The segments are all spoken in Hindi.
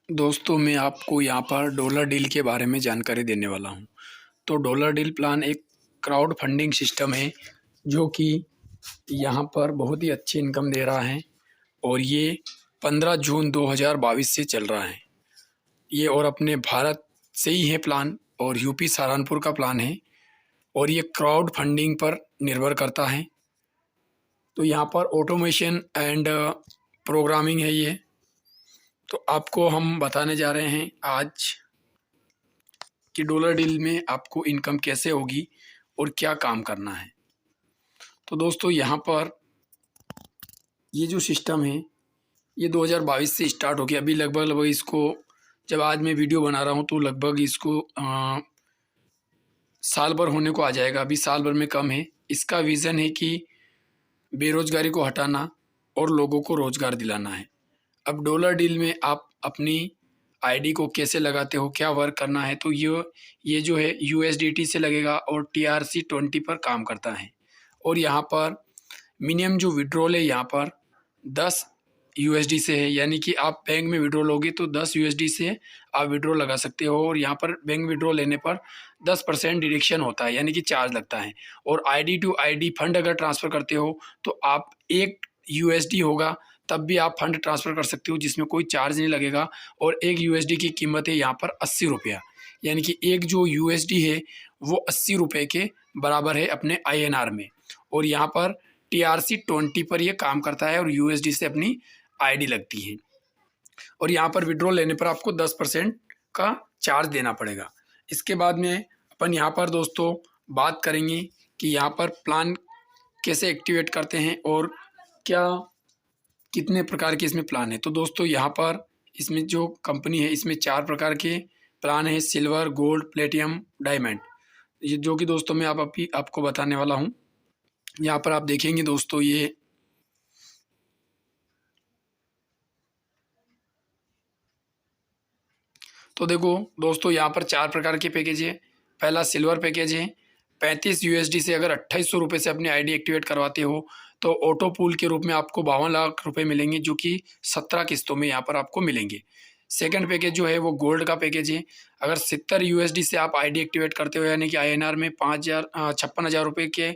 दोस्तों मैं आपको यहाँ पर डॉलर डील के बारे में जानकारी देने वाला हूँ। तो डॉलर डील प्लान एक क्राउड फंडिंग सिस्टम है जो कि यहाँ पर बहुत ही अच्छी इनकम दे रहा है और ये 15 जून 2022 से चल रहा है। ये और अपने भारत से ही है प्लान और यूपी सहारनपुर का प्लान है और ये क्राउड फंडिंग पर निर्भर करता है। तो यहाँ पर ऑटोमेशन एंड प्रोग्रामिंग है ये। तो आपको हम बताने जा रहे हैं आज कि डॉलर डील में आपको इनकम कैसे होगी और क्या काम करना है। तो दोस्तों यहाँ पर ये जो सिस्टम है ये 2022 से स्टार्ट हो गया। अभी लगभग इसको जब आज मैं वीडियो बना रहा हूँ तो लगभग इसको साल भर होने को आ जाएगा। अभी साल भर में कम है। इसका विज़न है कि बेरोजगारी को हटाना और लोगों को रोज़गार दिलाना है। अब डॉलर डील में आप अपनी आईडी को कैसे लगाते हो, क्या वर्क करना है, तो ये जो है USDT से लगेगा और TRC20 पर काम करता है। और यहाँ पर मिनिमम जो विड्रॉल है यहाँ पर 10 USD से है, यानी कि आप बैंक में विड्रॉल लोगे तो 10 USD से आप विड्रॉल लगा सकते हो। और यहाँ पर बैंक विड्रॉल लेने पर 10% डिडक्शन होता है, यानी कि चार्ज लगता है। और ID टू ID फंड अगर ट्रांसफ़र करते हो तो आप 1 USD होगा तब भी आप फंड ट्रांसफ़र कर सकते हो जिसमें कोई चार्ज नहीं लगेगा। और 1 USD की कीमत है यहाँ पर 80 रुपया, यानी कि एक जो USD है वो 80 रुपये के बराबर है अपने INR में। और यहाँ पर TRC20 पर ये काम करता है और USD से अपनी आईडी लगती है। और यहाँ पर विड्रॉल लेने पर आपको 10% का चार्ज देना पड़ेगा। इसके बाद में अपन यहाँ पर दोस्तों बात करेंगे कि यहाँ पर प्लान कैसे एक्टिवेट करते हैं और क्या कितने प्रकार के इसमें प्लान है। तो दोस्तों यहाँ पर इसमें जो कंपनी है इसमें 4 प्रकार के प्लान है: सिल्वर, गोल्ड, प्लेटिनम, डायमंड। ये जो कि दोस्तों मैं आपको बताने वाला हूँ। यहाँ पर आप देखेंगे दोस्तों ये तो देखो दोस्तों यहाँ पर 4 प्रकार के पैकेज है। पहला सिल्वर पैकेज है। 35 USD से अगर 2800 रुपये से अपनी आईडी एक्टिवेट करवाते हो तो ऑटो पूल के रूप में आपको 52 लाख रुपए मिलेंगे, जो कि 17 किस्तों में यहाँ पर आपको मिलेंगे। सेकंड पैकेज जो है वो गोल्ड का पैकेज है। अगर 70 USD से आप आईडी एक्टिवेट करते हो, यानी कि INR में 56,000 रुपये के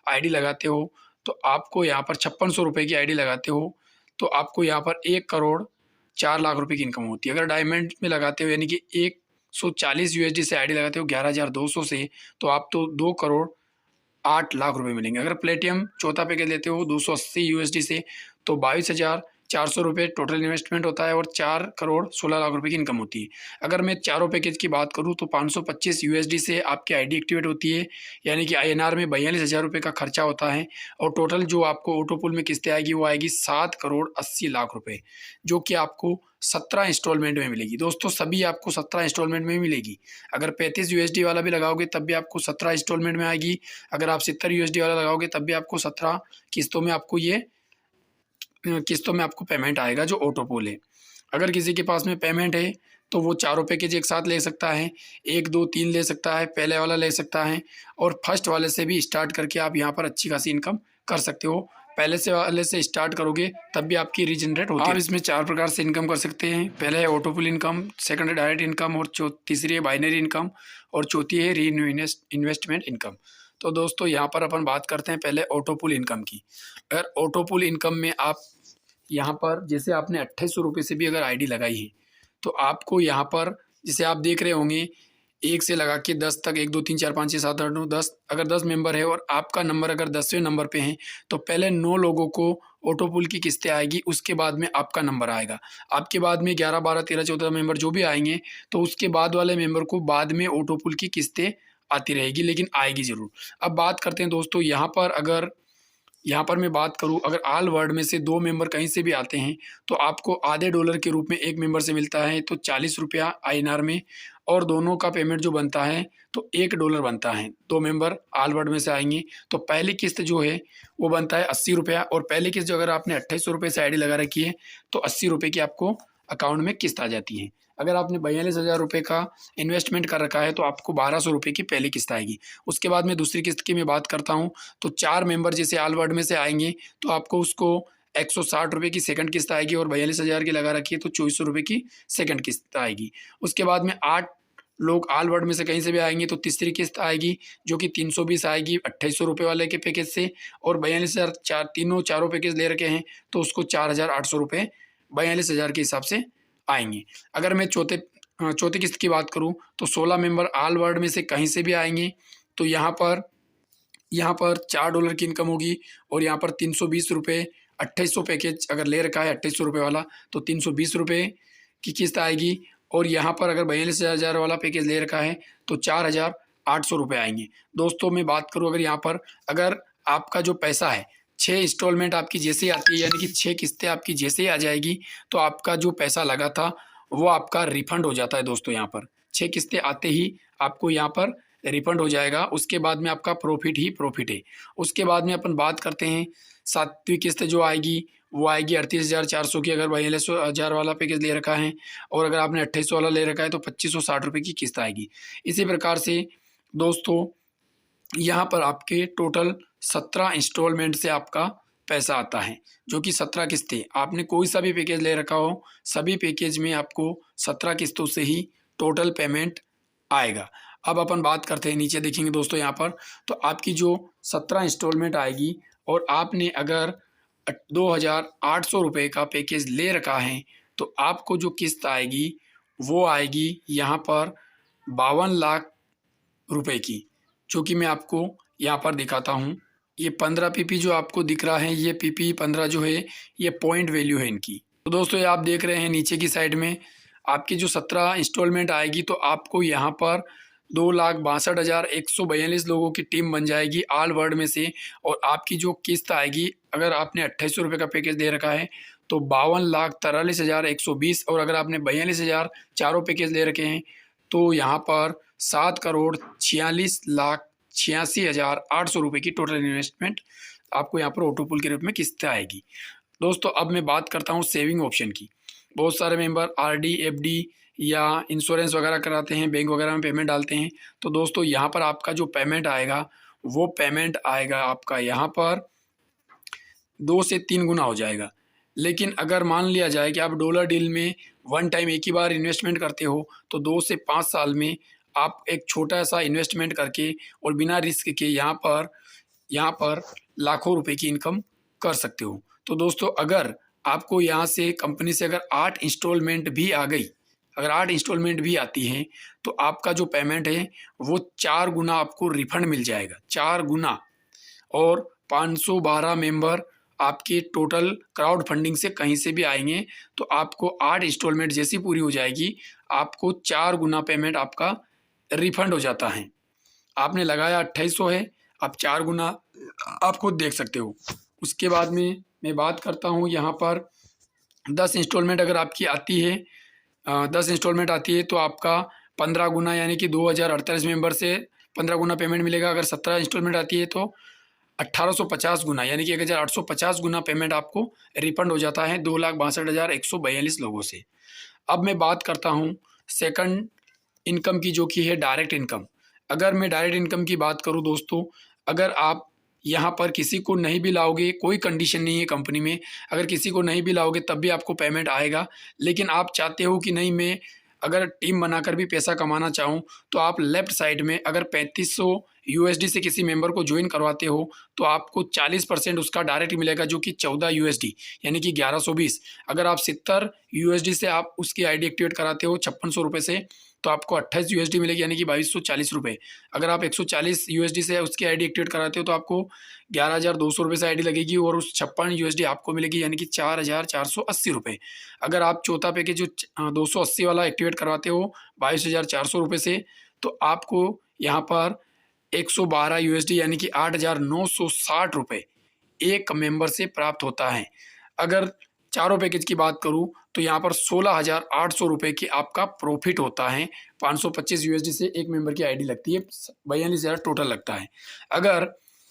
आईडी लगाते हो, तो आपको यहाँ पर 5600 रुपये की आईडी लगाते हो तो आपको यहाँ पर 1,04,00,000 रुपये की इनकम होती है। अगर डायमंड में लगाते हो, यानी कि 140 USD से आईडी लगाते हो 11,200 से, तो आप तो 2,08,00,000 रुपये मिलेंगे। अगर प्लेटिनम चौथा पैकेज लेते हो 280 USD से, तो 22,400 रुपये टोटल इन्वेस्टमेंट होता है और 4,16,00,000 रुपये की इनकम होती है। अगर मैं चारों पैकेज की बात करूं तो 525 USD से आपकी आईडी एक्टिवेट होती है, यानी कि INR में 42,000 रुपये का खर्चा होता है। और टोटल जो आपको ऑटो पूल में किस्तें आएगी वो आएगी 7,80,00,000 रुपये, जो कि आपको 17 इंस्टॉलमेंट में मिलेगी। दोस्तों सभी आपको 17 इंस्टॉलमेंट में मिलेगी। अगर 35 USD वाला भी लगाओगे तब भी आपको 17 इंस्टॉलमेंट में आएगी। अगर आप 70 USD वाला लगाओगे तब भी आपको 17 किस्तों में आपको पेमेंट आएगा, जो ऑटो पूल है। अगर किसी के पास में पेमेंट है तो वो चारों पैकेज एक साथ ले सकता है, 1, 2, 3 ले सकता है, पहले वाला ले सकता है और फर्स्ट वाले से भी स्टार्ट करके आप यहाँ पर अच्छी खासी इनकम कर सकते हो। पहले से वाले से स्टार्ट करोगे तब भी आपकी रीजनरेट होती है। आप इसमें 4 प्रकार से इनकम कर सकते हैं। पहले है ऑटो पूल इनकम, सेकंड है डायरेक्ट इनकम और तीसरी है बाइनरी इनकम और चौथी है री इन्वेस्टमेंट इनकम। तो दोस्तों यहाँ पर अपन बात करते हैं पहले ऑटो पूल इनकम की। अगर ऑटो पूल इनकम में आप यहाँ पर जैसे आपने 2800 रुपये से भी अगर आईडी लगाई है तो आपको यहाँ पर जैसे आप देख रहे होंगे 1 से लगा के 10 तक, 1, 2, 3, 4, 5, 6, 7, 8, 9, 10, अगर 10 मेंबर है और आपका नंबर अगर 10वें नंबर पे है तो पहले 9 लोगों को ऑटो पूल की किस्तें आएगी, उसके बाद में आपका नंबर आएगा। आपके बाद में 11, 12, 13, 14 मेंबर जो भी आएंगे तो उसके बाद वाले मेंबर को बाद में ऑटो पूल की किस्तें आती रहेगी, लेकिन आएगी ज़रूर। अब बात करते हैं दोस्तों यहाँ पर मैं बात करूँ, अगर ऑल वर्ल्ड में से 2 मेंबर कहीं से भी आते हैं तो आपको आधे डॉलर के रूप में एक मेंबर से मिलता है, तो 40 रुपया INR में। और दोनों का पेमेंट जो बनता है तो $1 बनता है। 2 मेंबर ऑल वर्ल्ड में से आएंगे तो पहली किस्त जो है वो बनता है 80 रुपया। और पहली किस्त जो अगर आपने 2800 रुपये से आईडी लगा रखी है तो 80 रुपये की आपको अकाउंट में किस्त आ जाती है। अगर आपने 42,000 रुपये का इन्वेस्टमेंट कर रखा है तो आपको 1,200 रुपये की पहली किस्त आएगी। उसके बाद में दूसरी किस्त की मैं बात करता हूँ तो 4 मेंबर जैसे ऑल वर्ल्ड में से आएंगे तो आपको उसको 160 की सेकंड किस्त आएगी और 42,000 की लगा रखी है तो 2400 की सेकंड किस्त आएगी। उसके बाद में 8 लोग ऑल वर्ल्ड में से कहीं से भी आएंगे तो तीसरी किस्त आएगी जो कि 320 आएगी 2800 वाले के पैकेज से, और 42,000 चारों पैकेज ले रखे हैं तो उसको 4,800 रुपये 42,000 के हिसाब से आएंगे। अगर मैं चौथी किस्त की बात करूं तो 16 मेंबर ऑल वर्ल्ड में से कहीं से भी आएंगे तो यहाँ पर $4 की इनकम होगी और यहाँ पर 320 रुपये 2800 पैकेज अगर ले रखा है 2800 वाला तो 320 रुपये की किस्त आएगी, और यहाँ पर अगर 42,000 वाला पैकेज ले रखा है तो 4,800 रुपये आएंगे। दोस्तों मैं बात करूँ अगर यहाँ पर अगर आपका जो पैसा है 6 इंस्टॉलमेंट आपकी जैसे ही आती है यानी कि 6 किस्तें आपकी जैसे ही आ जाएगी तो आपका जो पैसा लगा था वो आपका रिफंड हो जाता है। दोस्तों यहाँ पर 6 किस्तें आते ही आपको यहाँ पर रिफंड हो जाएगा, उसके बाद में आपका प्रॉफिट ही प्रॉफिट है। उसके बाद में अपन बात करते हैं 7वीं किस्त जो आएगी वो आएगी 38,400 की अगर 42,000 वाला पैकेज ले रखा है, और अगर आपने 2800 वाला ले रखा है तो 2560 रुपये की किस्त आएगी। इसी प्रकार से दोस्तों यहाँ पर आपके टोटल 17 इंस्टॉलमेंट से आपका पैसा आता है जो कि 17 किस्तें, आपने कोई सा भी पैकेज ले रखा हो सभी पैकेज में आपको 17 किस्तों से ही टोटल पेमेंट आएगा। अब अपन बात करते हैं नीचे देखेंगे दोस्तों यहाँ पर तो आपकी जो 17 इंस्टॉलमेंट आएगी और आपने अगर 2,800 रुपये का पैकेज ले रखा है तो आपको जो किस्त आएगी वो आएगी यहाँ पर 52 लाख रुपए की, जो कि मैं आपको यहाँ पर दिखाता हूँ। ये 15 पीपी जो आपको दिख रहा है ये पीपी 15 जो है ये पॉइंट वैल्यू है इनकी। तो दोस्तों ये आप देख रहे हैं नीचे की साइड में आपकी जो 17 इंस्टॉलमेंट आएगी तो आपको यहाँ पर 2,62,142 लोगों की टीम बन जाएगी ऑल वर्ल्ड में से, और आपकी जो किस्त आएगी अगर आपने 2800 रुपये का पैकेज दे रखा है तो 52,43,120, और अगर आपने 42,000 चारों पैकेज ले रखे हैं तो यहाँ पर 7,46,86,800 रुपये की टोटल इन्वेस्टमेंट आपको यहाँ पर ऑटोपूल के रूप में किस्त आएगी। दोस्तों अब मैं बात करता हूँ सेविंग ऑप्शन की। बहुत सारे मेंबर आरडी, एफडी या इंश्योरेंस वगैरह कराते हैं, बैंक वगैरह में पेमेंट डालते हैं, तो दोस्तों यहाँ पर आपका जो पेमेंट आएगा वो पेमेंट आएगा आपका यहाँ पर 2 से 3 गुना हो जाएगा। लेकिन अगर मान लिया जाए कि आप डॉलर डील में वन टाइम एक ही बार इन्वेस्टमेंट करते हो तो 2 से 5 साल में आप एक छोटा सा इन्वेस्टमेंट करके और बिना रिस्क के यहाँ पर लाखों रुपए की इनकम कर सकते हो। तो दोस्तों अगर आपको यहाँ से कंपनी से अगर 8 इंस्टॉलमेंट भी आ गई, अगर 8 इंस्टॉलमेंट भी आती हैं तो आपका जो पेमेंट है वो 4 गुना आपको रिफंड मिल जाएगा, 4 गुना। और 512 मेंबर आपके टोटल क्राउड फंडिंग से कहीं से भी आएंगे तो आपको 8 इंस्टॉलमेंट जैसी पूरी हो जाएगी आपको 4 गुना पेमेंट आपका रिफंड हो जाता है। आपने लगाया 2800 है, आप 4 गुना आप खुद देख सकते हो। उसके बाद में मैं बात करता हूँ यहाँ पर 10 इंस्टॉलमेंट अगर आपकी आती है 10 इंस्टॉलमेंट आती है तो आपका 15 गुना यानी कि 2,048 मेंबर से 15 गुना पेमेंट मिलेगा। अगर 17 इंस्टॉलमेंट आती है तो 1850 गुना यानी कि 1,850 गुना पेमेंट आपको रिफंड हो जाता है 2,62,142 लोगों से। अब मैं बात करता हूँ सेकंड इनकम की जो कि है डायरेक्ट इनकम। अगर मैं डायरेक्ट इनकम की बात करूँ दोस्तों, अगर आप यहाँ पर किसी को नहीं भी लाओगे, कोई कंडीशन नहीं है कंपनी में, अगर किसी को नहीं भी लाओगे तब भी आपको पेमेंट आएगा। लेकिन आप चाहते हो कि नहीं मैं अगर टीम बनाकर भी पैसा कमाना चाहूँ तो आप लेफ़्ट साइड में अगर 3500 यूएसडी से किसी मेंबर को ज्वाइन करवाते हो तो आपको 40% उसका डायरेक्ट मिलेगा जो कि 14 यूएसडी यानी कि 1120। अगर आप 70 यूएसडी से आप उसकी आईडी एक्टिवेट कराते हो 5600 रुपये से तो आपको 28 यूएसडी मिलेगी यानी कि 2240 रुपये। अगर आप 140 यूएसडी से उसकी आईडी एक्टिवेट कराते हो तो आपको 11,200 रुपये से आईडी लगेगी और उस 56 यूएसडी आपको मिलेगी यानी कि 4,480 रुपये। अगर आप चौथा पैकेज जो 280 वाला एक्टिवेट करवाते हो 22,400 रुपये से तो आपको यहाँ पर 112 यूएसडी यानी कि 8,960 रुपये एक मेंबर से प्राप्त होता है। अगर चारों पैकेज की बात करूं तो यहाँ पर 16,800 रुपये की आपका प्रॉफिट होता है। 525 यूएसडी से एक मेंबर की आईडी लगती है, 42,000 टोटल लगता है। अगर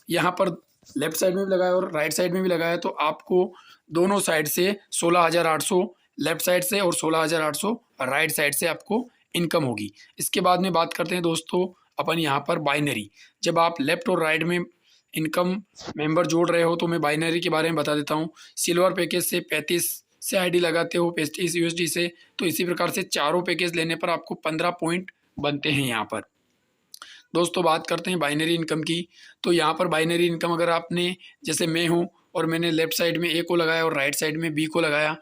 यहाँ पर लेफ्ट साइड में भी लगाया और राइट साइड में भी लगाया तो आपको दोनों साइड से 16,800 लेफ्ट साइड से और 16,800 राइट साइड से आपको इनकम होगी। इसके बाद में बात करते हैं दोस्तों अपन यहाँ पर बाइनरी। जब आप लेफ्ट और राइट में इनकम मेंबर जोड़ रहे हो तो मैं बाइनरी के बारे में बता देता हूँ। सिल्वर पैकेज से 35 से आईडी लगाते हो 35 यूएसडी से, तो इसी प्रकार से चारों पैकेज लेने पर आपको 15 पॉइंट बनते हैं यहाँ पर। दोस्तों बात करते हैं बाइनरी इनकम की। तो यहाँ पर बाइनरी इनकम अगर आपने, जैसे मैं हूँ और मैंने लेफ्ट साइड में ए को लगाया और राइट साइड में बी को लगाया,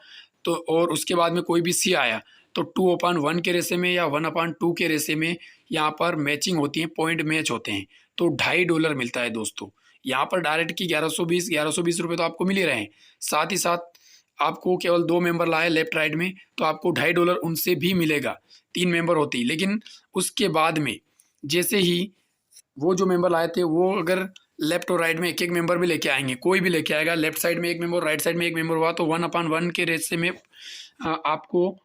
तो और उसके बाद में कोई भी सी आया, तो 2/1 के रेशे में या 1/2 के रेशे में यहाँ पर मैचिंग होती है, पॉइंट मैच होते हैं, तो $2.5 मिलता है दोस्तों। यहाँ पर डायरेक्ट की 1120 रुपये तो आपको मिल ही रहे हैं, साथ ही साथ आपको केवल 2 मेंबर लाए लेफ्ट राइट में, तो आपको $2.5 उनसे भी मिलेगा, 3 मेंबर होती। लेकिन उसके बाद में जैसे ही वो जो मेंबर लाए थे वो अगर लेफ्ट और राइट में एक एक मेंबर भी लेके आएंगे, कोई भी लेके आएगा, लेफ्ट साइड में एक मेंबर राइट साइड में एक मेंबर हुआ, तो 1/1 के रेशे में आपको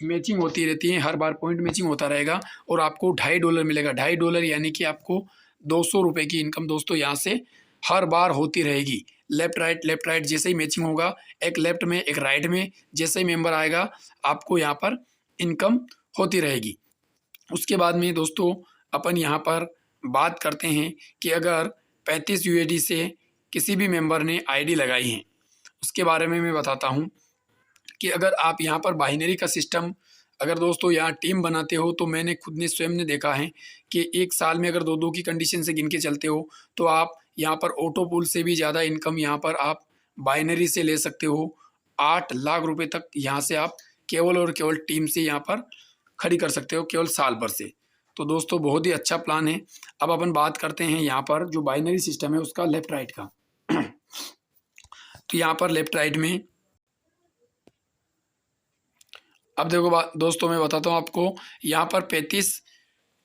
मैचिंग होती रहती है, हर बार पॉइंट मैचिंग होता रहेगा और आपको $2.5 मिलेगा। $2.5 यानी कि आपको 200 रुपये की इनकम दोस्तों यहाँ से हर बार होती रहेगी। लेफ्ट राइट जैसे ही मैचिंग होगा, एक लेफ्ट में एक राइट में जैसे ही मेंबर आएगा, आपको यहाँ पर इनकम होती रहेगी। उसके बाद में दोस्तों अपन यहाँ पर बात करते हैं कि अगर 35 यूएसडी से किसी भी मेंबर ने आईडी लगाई है, उसके बारे में मैं बताता हूँ कि अगर आप यहाँ पर बाइनरी का सिस्टम अगर दोस्तों यहाँ टीम बनाते हो, तो मैंने खुद ने स्वयं ने देखा है कि एक साल में अगर 2-2 की कंडीशन से गिन के चलते हो, तो आप यहाँ पर ऑटो पूल से भी ज़्यादा इनकम यहाँ पर आप बाइनरी से ले सकते हो। 8 लाख रुपए तक यहाँ से आप केवल और केवल टीम से यहाँ पर खड़ी कर सकते हो, केवल साल भर से। तो दोस्तों बहुत ही अच्छा प्लान है। अब अपन बात करते हैं यहाँ पर जो बाइनरी सिस्टम है उसका लेफ्ट राइट का। तो यहाँ पर लेफ्ट राइट में अब देखो दोस्तों मैं बताता हूँ आपको, यहाँ पर 35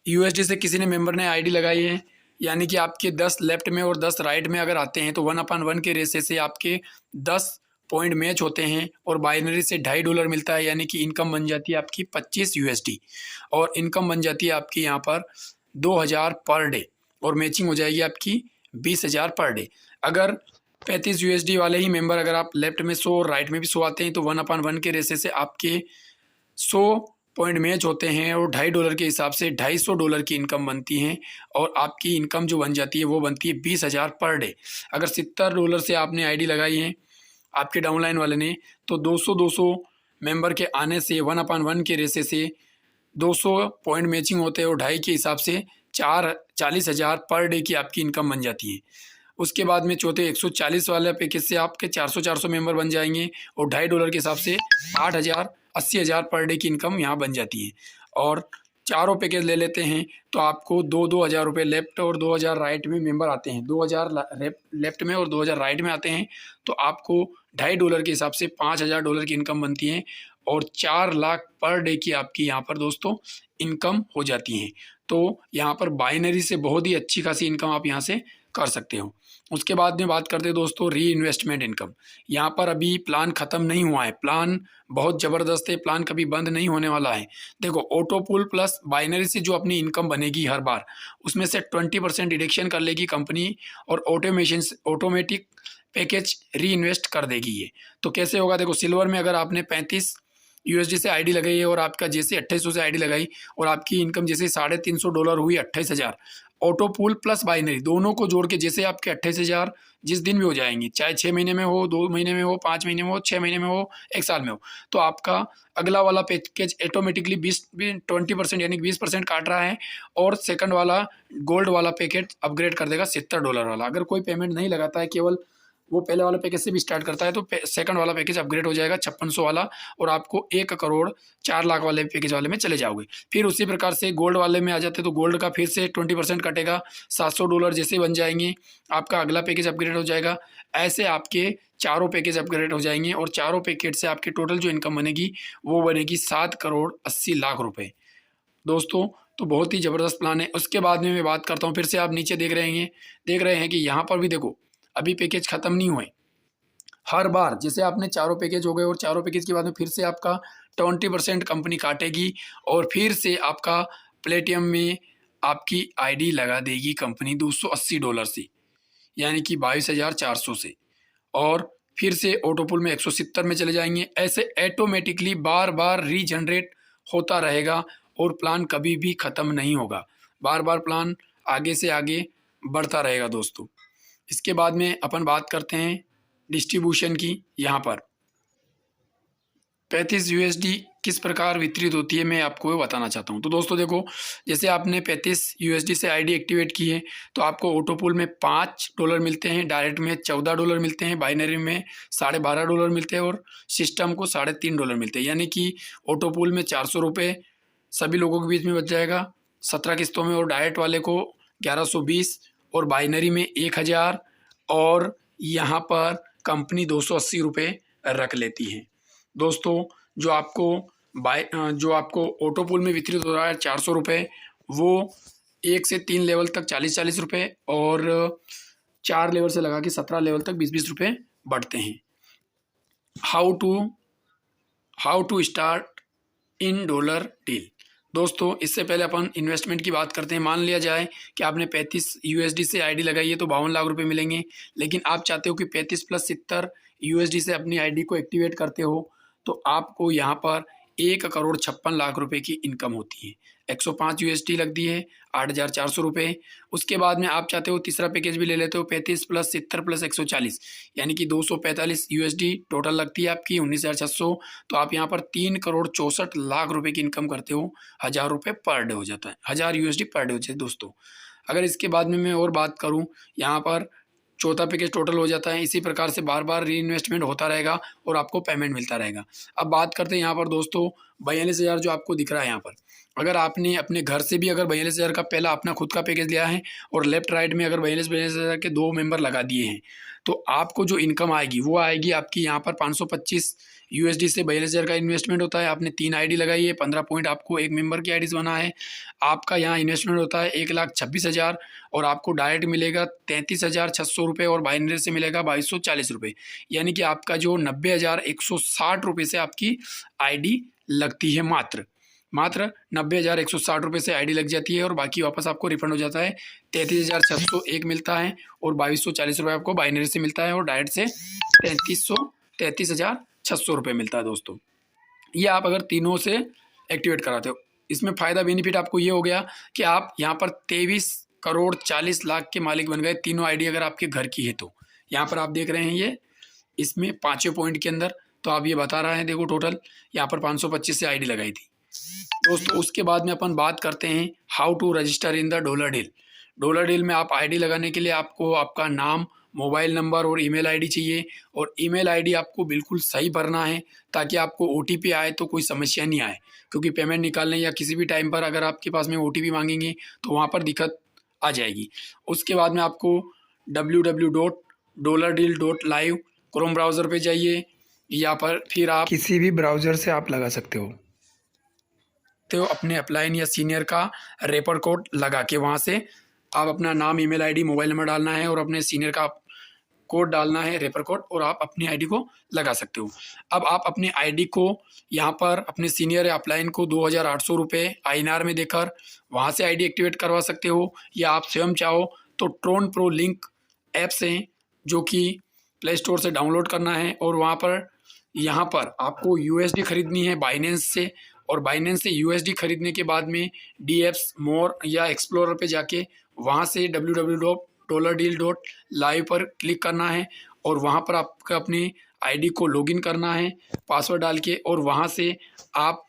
यूएसडी से किसी ने मेंबर ने आईडी लगाई है, यानी कि आपके 10 लेफ्ट में और 10 राइट में अगर आते हैं, तो 1/1 के रेशे से आपके 10 पॉइंट मैच होते हैं और बाइनरी से $2.5 मिलता है, यानी कि इनकम बन जाती है आपकी 25 यूएसडी और इनकम बन जाती है आपकी यहाँ पर 2000 पर डे और मैचिंग हो जाएगी आपकी 20,000 पर डे। अगर 35 यूएसडी वाले ही मेंबर अगर आप लेफ्ट में 100 और राइट में भी 100 आते हैं, तो 1/1 के रेशे से आपके 100 पॉइंट मैच होते हैं और $2.5 के हिसाब से $250 की इनकम बनती है और आपकी इनकम जो बन जाती है वो बनती है 20,000 पर डे। अगर $70 से आपने आईडी लगाई है आपके डाउनलाइन वाले ने, तो 200 मेंबर के आने से 1/1 के रेशे से 200 पॉइंट मैचिंग होते हैं और 2.5 के हिसाब से 40,000 पर डे की आपकी इनकम बन जाती है। उसके बाद में चौथे 140 वाले पैकेज से आपके 400 मेंबर बन जाएंगे और $2.5 के हिसाब से 80,000 पर डे की इनकम यहाँ बन जाती है। और चारों पैकेज ले लेते हैं तो आपको 2-2 हज़ार रुपये लेफ्ट और 2,000 राइट में मेंबर आते हैं, 2,000 लेफ्ट में और 2,000 राइट में आते हैं, तो आपको $2.5 के हिसाब से $5,000 की इनकम बनती है और 4 लाख पर डे की आपकी यहाँ पर दोस्तों इनकम हो जाती है। तो यहाँ पर बाइनरी से बहुत ही अच्छी खासी इनकम आप यहाँ से कर सकते हो। उसके बाद में बात करते हैं दोस्तों री इन्वेस्टमेंट इनकम। यहाँ पर अभी प्लान ख़त्म नहीं हुआ है, प्लान बहुत ज़बरदस्त है, प्लान कभी बंद नहीं होने वाला है। देखो ऑटो पूल प्लस बाइनरी से जो अपनी इनकम बनेगी हर बार, उसमें से 20% डिडक्शन कर लेगी कंपनी और ऑटोमेटिक पैकेज री इन्वेस्ट कर देगी ये। तो कैसे होगा, देखो सिल्वर में अगर आपने 35 यूएसडी से आईडी लगाई है और आपका जैसे 2800 से आईडी लगाई और आपकी इनकम जैसे $350 हुई 28,000, ऑटो पूल प्लस बाइनरी दोनों को जोड़ के जैसे आपके 28,000 जिस दिन भी हो जाएंगे, चाहे 6 महीने में हो, 2 महीने में हो, 5 महीने में हो, 6 महीने में हो, 1 साल में हो, तो आपका अगला वाला पैकेज ऑटोमेटिकली 20% यानी 20% काट रहा है और सेकंड वाला गोल्ड वाला पैकेज अपग्रेड कर देगा $70 वाला। अगर कोई पेमेंट नहीं लगाता है, केवल वो पहले वाला पैकेज से भी स्टार्ट करता है, तो सेकंड वाला पैकेज अपग्रेड हो जाएगा 5600 वाला और आपको 1 करोड़ 4 लाख वाले पैकेज वाले में चले जाओगे। फिर उसी प्रकार से गोल्ड वाले में आ जाते तो गोल्ड का फिर से 20% कटेगा, $700 जैसे बन जाएंगे, आपका अगला पैकेज अपग्रेड हो जाएगा। ऐसे आपके चारों पैकेज अपग्रेड हो जाएंगे और चारों पैकेज से आपकी टोटल जो इनकम बनेगी वो बनेगी 7 करोड़ 80 लाख रुपये दोस्तों। तो बहुत ही ज़बरदस्त प्लान है। उसके बाद में मैं बात करता हूँ, फिर से आप नीचे देख रहे हैं कि यहाँ पर भी देखो अभी पैकेज ख़त्म नहीं हुए। हर बार जैसे आपने चारों पैकेज हो गए और चारों पैकेज के बाद में फिर से आपका 20% कंपनी काटेगी और फिर से आपका प्लेटिनम में आपकी आईडी लगा देगी कंपनी $280 से, यानी कि 22,400 से, और फिर से ऑटोपुल में 170 में चले जाएंगे। ऐसे ऑटोमेटिकली बार बार रीजनरेट होता रहेगा और प्लान कभी भी ख़त्म नहीं होगा, बार बार प्लान आगे से आगे बढ़ता रहेगा दोस्तों। इसके बाद में अपन बात करते हैं डिस्ट्रीब्यूशन की। यहाँ पर 35 यूएसडी किस प्रकार वितरित होती है मैं आपको ये बताना चाहता हूँ। तो दोस्तों देखो, जैसे आपने 35 यूएसडी से आईडी एक्टिवेट की है तो आपको ऑटोपूल में $5 मिलते हैं, डायरेक्ट में $14 मिलते हैं, बाइनरी में $12.5 मिलते हैं और सिस्टम को $3.5 मिलते हैं। यानी कि ऑटोपूल में ₹400 सभी लोगों के बीच में बच जाएगा 17 किस्तों में, और डायरेक्ट वाले को 1120 और बाइनरी में 1000 और यहाँ पर कंपनी ₹280 रख लेती है। दोस्तों जो आपको ऑटोपूल में वितरित हो रहा है ₹400, वो 1 से 3 लेवल तक ₹40 और 4 लेवल से लगा के 17 लेवल तक ₹20 बढ़ते हैं। How to start in dollar deal. दोस्तों इससे पहले अपन इन्वेस्टमेंट की बात करते हैं। मान लिया जाए कि आपने 35 यूएसडी से आईडी लगाई है तो ₹52 लाख मिलेंगे, लेकिन आप चाहते हो कि 35 + 70 यूएसडी से अपनी आईडी को एक्टिवेट करते हो तो आपको यहाँ पर ₹1,56,00,000 की इनकम होती है। 105 यूएसडी लगती है, ₹8,400। उसके बाद में आप चाहते हो तीसरा पैकेज भी ले लेते हो, 35 + 70 + 140 यानी कि 245 यूएसडी टोटल लगती है आपकी, 19,600। तो आप यहाँ पर ₹3,64,00,000 की इनकम करते हो। ₹1,000 पर डे हो जाता है, 1,000 यूएसडी पर डे हो जाता है दोस्तों। अगर इसके बाद में मैं और बात करूँ, यहाँ पर चौथा पैकेज टोटल हो जाता है। इसी प्रकार से बार बार री इन्वेस्टमेंट होता रहेगा और आपको पेमेंट मिलता रहेगा। अब बात करते हैं यहाँ पर दोस्तों 42,000 जो आपको दिख रहा है यहाँ पर। अगर आपने अपने घर से भी अगर 42,000 का पहला अपना खुद का पैकेज लिया है और लेफ्ट राइट में अगर 42,000 के 2 मेंबर लगा दिए हैं तो आपको जो इनकम आएगी वो आएगी आपकी यहाँ पर 525 यूएसडी से 42,000 का इन्वेस्टमेंट होता है। आपने 3 आईडी लगाई है, 15 पॉइंट आपको एक मेंबर की आईडी से बना है। आपका यहाँ इन्वेस्टमेंट होता है 1,26,000 और आपको डायरेक्ट मिलेगा 33,600 और बाइनरी से मिलेगा 2,240 यानी कि आपका जो 90,160 से आपकी आईडी लगती है। मात्र 90,160 से आईडी लग जाती है और बाकी वापस आपको रिफंड हो जाता है। 33,601 मिलता है और 2,240 आपको बाइनरी से मिलता है और डायरेक्ट से 33,600 मिलता है दोस्तों। ये आप अगर तीनों से एक्टिवेट कराते हो, इसमें फ़ायदा बेनिफिट आपको ये हो गया कि आप यहाँ पर 23,40,00,000 के मालिक बन गए। तीनों आईडी अगर आपके घर की है तो यहाँ पर आप देख रहे हैं ये इसमें 5वें पॉइंट के अंदर तो आप ये बता रहे हैं, देखो टोटल यहाँ पर 525 से आईडी लगाई थी दोस्तों। उसके बाद में अपन बात करते हैं how to register in the dollar deal. Dollar deal में आप आईडी लगाने के लिए आपको आपका नाम, मोबाइल नंबर और ईमेल आईडी चाहिए और ईमेल आईडी आपको बिल्कुल सही भरना है ताकि आपको ओटीपी आए तो कोई समस्या नहीं आए, क्योंकि पेमेंट निकालने या किसी भी टाइम पर अगर आपके पास में ओटीपी मांगेंगे तो वहाँ पर दिक्कत आ जाएगी। उसके बाद में आपको www.dollardeal.live क्रोम ब्राउज़र पे जाइए या पर फिर आप किसी भी ब्राउज़र से आप लगा सकते हो तो अपने अपलाइन या सीनियर का रेफर कोड लगा के वहाँ से आप अपना नाम, ईमेल आईडी, मोबाइल नंबर डालना है और अपने सीनियर का कोड डालना है, रेफर कोड, और आप अपनी आईडी को लगा सकते हो। अब आप अपनी आईडी को यहाँ पर अपने सीनियर या अपलाइन को ₹2,800 INR में देकर वहाँ से आईडी एक्टिवेट करवा सकते हो, या आप स्वयं चाहो तो ट्रोन प्रो लिंक ऐप से जो कि प्ले स्टोर से डाउनलोड करना है और वहाँ पर यहाँ पर आपको यूएसडी खरीदनी है बाइनेंस से, और बाइनेंस से यूएसडी खरीदने के बाद में डीएप्स मोर या एक्सप्लोरर पे जाके वहाँ से www.dollardeal.live पर क्लिक करना है और वहाँ पर आपको अपनी आईडी को लॉगिन करना है पासवर्ड डाल के, और वहाँ से आप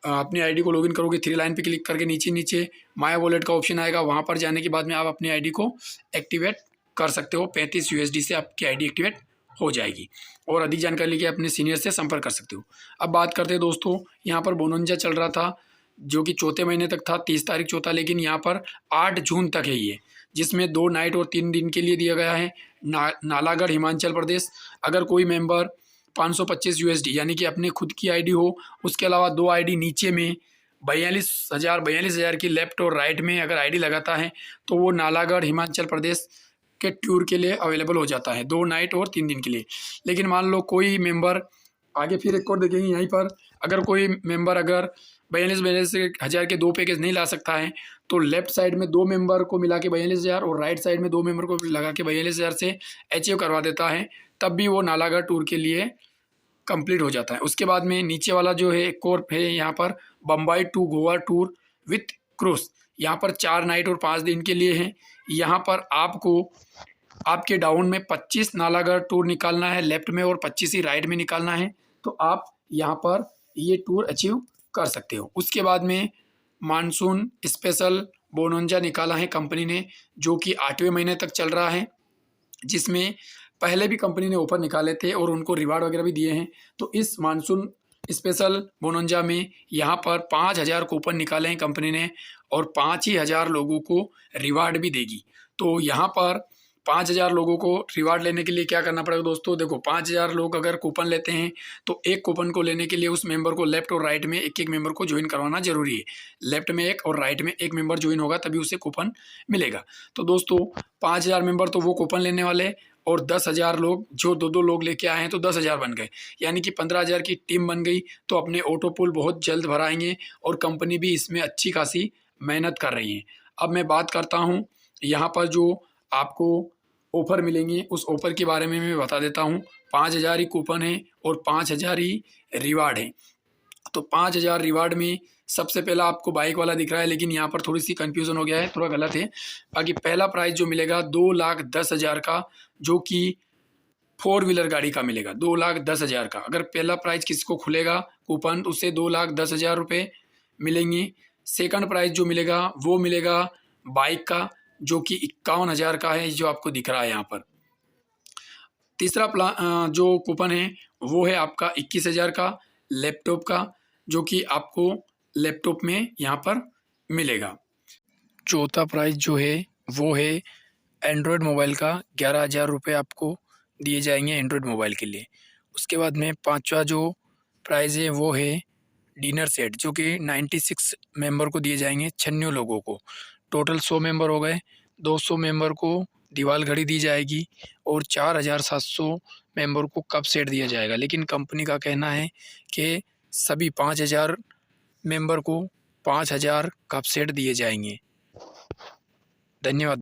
अपनी आईडी को लॉगिन करोगे 3 लाइन पे क्लिक करके नीचे माय वॉलेट का ऑप्शन आएगा। वहाँ पर जाने के बाद में आप अपनी आईडी को एक्टिवेट कर सकते हो। 35 यूएसडी से आपकी आईडी एक्टिवेट हो जाएगी और अधिक जानकारी लेके अपने सीनियर से संपर्क कर सकते हो। अब बात करते हैं दोस्तों, यहाँ पर बोनंजा चल रहा था जो कि चौथे महीने तक था, 30 तारीख चौथा, लेकिन यहाँ पर 8 जून तक है ये, जिसमें 2 नाइट और 3 दिन के लिए दिया गया है। नालागढ़ हिमाचल प्रदेश। अगर कोई मेंबर 525 यूएसडी यानी कि अपने खुद की आईडी हो, उसके अलावा 2 आईडी नीचे में 42,000 की लेफ्ट और राइट में अगर आईडी लगाता है तो वो नालागढ़ हिमाचल प्रदेश के टूर के लिए अवेलेबल हो जाता है 2 नाइट और 3 दिन के लिए। लेकिन मान लो कोई मेंबर, आगे फिर एक और देखेंगे यहीं पर, अगर कोई मेंबर अगर 42,000 के 2 पैकेज नहीं ला सकता है तो लेफ्ट साइड में 2 मेंबर को मिला के 42,000 और राइट साइड में 2 मेंबर को लगा के 42,000 से अचीव करवा देता है, तब भी वो नालागढ़ टूर के लिए कंप्लीट हो जाता है। उसके बाद में नीचे वाला जो है एक और है यहाँ पर Bombay to Goa tour with cruise, यहाँ पर 4 नाइट और 5 दिन के लिए है। यहाँ पर आपको आपके डाउन में 25 नालागढ़ टूर निकालना है लेफ्ट में और 25 ही राइट में निकालना है, तो आप यहाँ पर ये टूर अचीव कर सकते हो। उसके बाद में मानसून स्पेशल बोनंजा निकाला है कंपनी ने, जो कि 8वें महीने तक चल रहा है, जिसमें पहले भी कंपनी ने ऑफर निकाले थे और उनको रिवार्ड वगैरह भी दिए हैं। तो इस मानसून स्पेशल बोनंजा में यहाँ पर 5000 कूपन निकाले हैं कंपनी ने और 5,000 लोगों को रिवार्ड भी देगी। तो यहाँ पर 5000 लोगों को रिवार्ड लेने के लिए क्या करना पड़ेगा दोस्तों, देखो 5000 लोग अगर कूपन लेते हैं तो एक कूपन को लेने के लिए उस मेंबर को लेफ्ट और राइट में एक एक मेंबर को ज्वाइन करवाना जरूरी है। लेफ्ट में एक और राइट में एक मेंबर ज्वाइन होगा तभी उसे कूपन मिलेगा। तो दोस्तों 5000 मेंबर तो वो कूपन लेने वाले और 10,000 लोग जो दो लोग लेके आए हैं तो 10,000 बन गए, यानी कि 15,000 की टीम बन गई। तो अपने ऑटो पूल बहुत जल्द भराएंगे और कंपनी भी इसमें अच्छी खासी मेहनत कर रही है। अब मैं बात करता हूँ यहाँ पर जो आपको ऑफ़र मिलेंगे उस ऑफ़र के बारे में मैं बता देता हूँ। 5,000 ही कूपन है और 5,000 ही रिवार्ड है। तो 5,000 रिवार्ड में सबसे पहला आपको बाइक वाला दिख रहा है, लेकिन यहाँ पर थोड़ी सी कन्फ्यूज़न हो गया है, थोड़ा गलत है। बाकी पहला प्राइज़ जो मिलेगा 2,10,000 का, जो कि 4 व्हीलर गाड़ी का मिलेगा 2,10,000 का। अगर पहला प्राइज़ किसी को खुलेगा कूपन तो उससे 2,10,000 रुपये मिलेंगे। सेकंड प्राइज़ जो मिलेगा वो मिलेगा बाइक का, जो कि 51,000 का है, जो आपको दिख रहा है यहाँ पर। तीसरा जो कूपन है वो है आपका 21,000 का लैपटॉप का, जो कि आपको लैपटॉप में यहाँ पर मिलेगा। चौथा प्राइज़ जो है वो है एंड्रॉयड मोबाइल का, 11,000 रुपये आपको दिए जाएंगे एंड्रॉयड मोबाइल के लिए। उसके बाद में पांचवा जो प्राइज़ है वो है डिनर सेट, जो कि 96 मेंबर को दिए जाएंगे, 96 लोगों को। टोटल 100 मेंबर हो गए, 200 मेंबर को दीवार घड़ी दी जाएगी और 4,700 मेंबर को कप सेट दिया जाएगा। लेकिन कंपनी का कहना है कि सभी 5,000 मेंबर को 5,000 कप सेट दिए जाएंगे। धन्यवाद।